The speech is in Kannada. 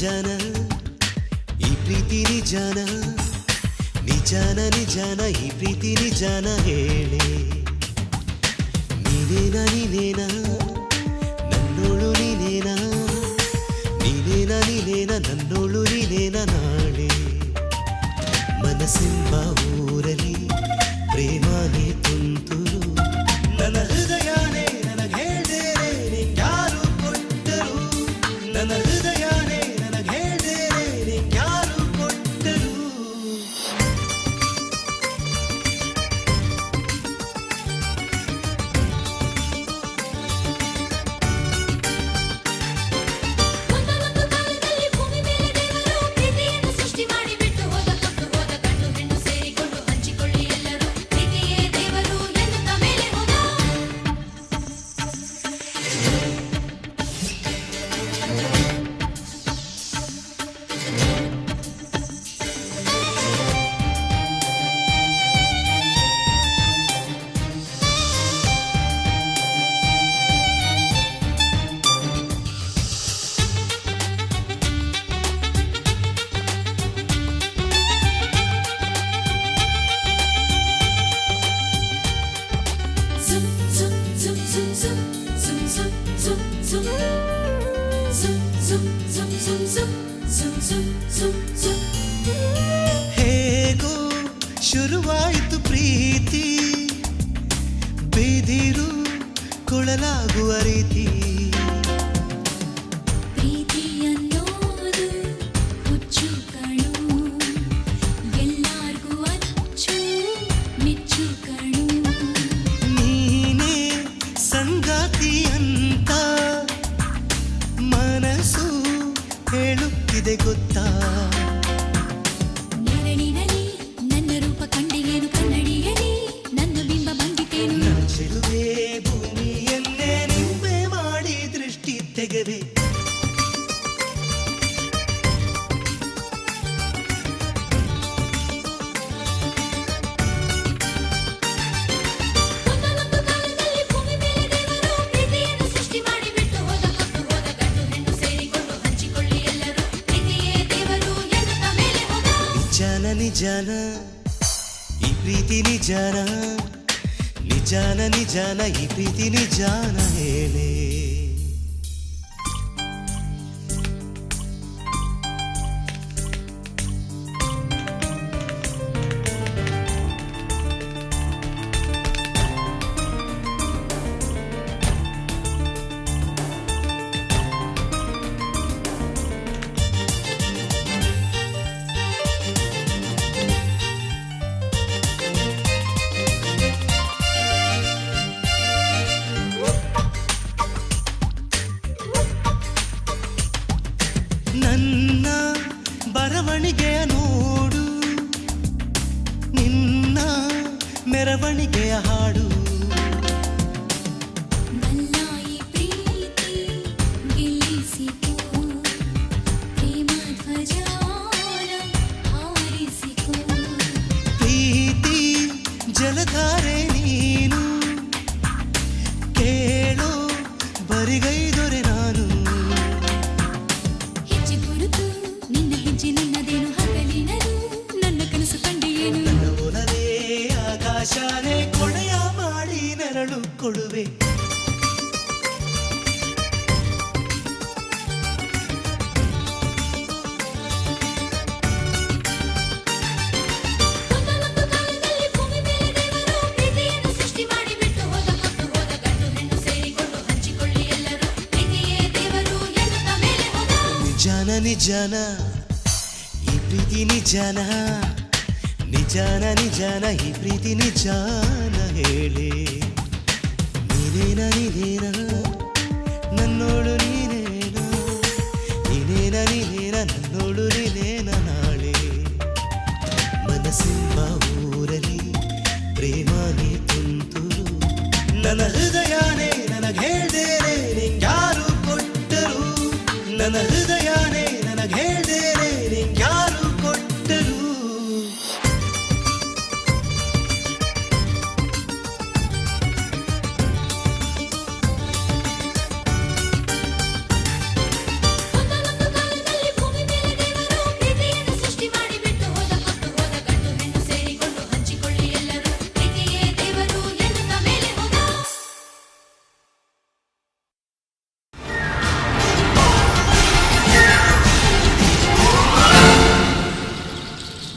ನಿಜಾನ ಈ ಪ್ರೀತಿ ನಿಜಾನ ನಿಜಾನ ನಿಜಾನ ಈ ಪ್ರೀತಿ ನಿಜಾನ ಹೇಳಿ ನೀನೇನಾ ನೀನೇನಾ ನನ್ನೋಳು ನೀನೇನಾ ನೀನೇನಾ ನೀನೇನಾ ನನ್ನೋಳು ನೀನೇನಾ ನಾಳೆ ಮನಸ್ಸೆಂಬ ಊರಲ್ಲಿ ಪ್ರೇಮನೇ ತುಂತುರು ನನ್ನ ಹೃದಯನೇ ನನಗೆ ಹೇಳ್ದೇನೆ ನಿಂಗ್ಯಾರು ಕೊಟ್ಟರು ನನ್ನ ಹೃದಯನೇ ನನಗೆ ಹೇಳ್ದೇನೆ ನಿಂಗ್ಯಾರು ಕೊಟ್ಟರು ಒಂದೊಂದು ಕಾಲದಲ್ಲಿ ಭೂಮಿ ಮೇಲೆ ದೇವರು ಪ್ರೀತಿಯನ್ನು ಸೃಷ್ಟಿ ಮಾಡಿ ಬಿಟ್ಟು ಹೋದ ಕಟ್ಟು ಹೋದ ಗಂಡು ಹೆಣ್ಣು ಸೇರಿಕೊಂಡು ಹಂಚಿಕೊಳ್ಳಿ ಎಲ್ಲರೂ ಪ್ರೀತಿಯೇ ದೇವರು ಎನ್ನುತ್ತಾ ಮೇಲೆ ಹೋದ zum zum zum zum zum zum zum zum zum zum zum zum zum zum ಹೇಗೋ ಶುರುವಾಯಿತು ಪ್ರೀತಿ ಬೇದಿರು ಕೊಳಲಾಗುವ ರೀತಿ ಪ್ರೀತಿ ಅನ್ನೋದು ಹುಚ್ಚು ಕಣು ಎಲ್ಲಾರ್ಗೂ ಅಚ್ಚು ಮೆಚ್ಚು ಕಣು ನೀನೇ ಸಂಗಾತಿ ಅಂತ ಮನಸ್ಸು ಹೇಳುತ್ತಿದೆ ಗೊತ್ತಾ ನೆರಳಿನಲ್ಲಿ ನನ್ನ ರೂಪ ಕಂಡಿಗೇನು ಕನ್ನಡಿಯಲ್ಲಿ ನನ್ನ ಬಿಂಬ ಬಂದಿತೇನು ನನ್ನ ಚೆಲುವೆ ಭೂಮಿಯನ್ನೇ ನಿಂಬೆ ಮಾಡಿ ದೃಷ್ಟಿ ತೆಗೆವೆ ಒಂದೊಂದು ಕಾಲದಲ್ಲಿ ಭೂಮಿ ಮೇಲೆ ದೇವರು ಪ್ರೀತಿಯನ್ನು ಸೃಷ್ಟಿ ಮಾಡಿ ಬಿಟ್ಟು ಹೋದ ಕಟ್ಟು ಹೋದ ಗಂಡು ಹೆಣ್ಣು ಸೇರಿಕೊಂಡು ಹಂಚಿಕೊಳ್ಳಿ ಎಲ್ಲರೂ ಪ್ರೀತಿಯೇ ದೇವರು ಎನ್ನುತ್ತಾ ಮೇಲೆ ಹೋದ ನಿಜಾನ ನಿಜಾನ ಈ ಪ್ರೀತಿ ನಿಜಾನ ನಿಜಾನ ನಿಜಾನ ಈ ಪ್ರೀತಿ ನಿಜಾನ ಹೇಳಿ ನನ್ನ ಬರವಣಿಗೆಯ ನೋಡು ನಿನ್ನ ಮೆರವಣಿಗೆಯ ಹಾಡು ನನ್ನ ಈ ಪ್ರೀತಿ ಗೆಲ್ಲಿಸಿಕೋ ಪ್ರೇಮ ಧ್ವಜಾನ ಹಾರಿಸಿಕೋ ಪ್ರೀತಿ ಜಲಧಾರೆ ನೀನು ಕೇಳೋ ಬರಿಗೈದೊರೆ ನಾನು ಹೆಜ್ಜೆ ಗುರುತು ನಿನ್ನ ಹೆಜ್ಜೆ ನಿನ್ನದೇನು ಹಗಲಿನದು ನನ್ನ ಕನಸು ಕಂಡಿಯೇನು ನನ್ನ ಒಲವೇ ಆಕಾಶನೇ ಕೊಡೆಯ ಮಾಡಿ ನೆರಳು ಕೊಡುವೆ ಒಂದೊಂದು ಕಾಲದಲ್ಲಿ ಭೂಮಿ ಮೇಲೆ ದೇವರು ಪ್ರೀತಿಯನ್ನು ಸೃಷ್ಟಿ ಮಾಡಿ ಬಿಟ್ಟು ಹೋದ ಕಟ್ಟು ಹೋದ ಗಂಡು ಹೆಣ್ಣು ಸೇರಿಕೊಂಡು ಹಂಚಿಕೊಳ್ಳಿ ಎಲ್ಲರೂ ಪ್ರೀತಿಯೇ ದೇವರು ಎನ್ನುತ್ತಾ ಮೇಲೆ ಹೋದ ನಿಜಾನ ನಿಜಾನ ಈ ಪ್ರೀತಿ ನಿಜಾನ ನಿಜಾನ ನಿಜಾನ ಈ ಪ್ರೀತಿ ನಿಜಾನ ಹೇಳಿ ನೀನೇನ ನೀನೇನ ನನ್ನೋಳು ನೀನೇನ ನೀನೇನ ನೀನೇನ ನನ್ನೋಳು ನೀನೇನ ನಾಳೆ ಮನಸ್ಸೆಂಬ ಊರಲ್ಲಿ ಪ್ರೇಮನೇ ತುಂತುರು ನನ್ನ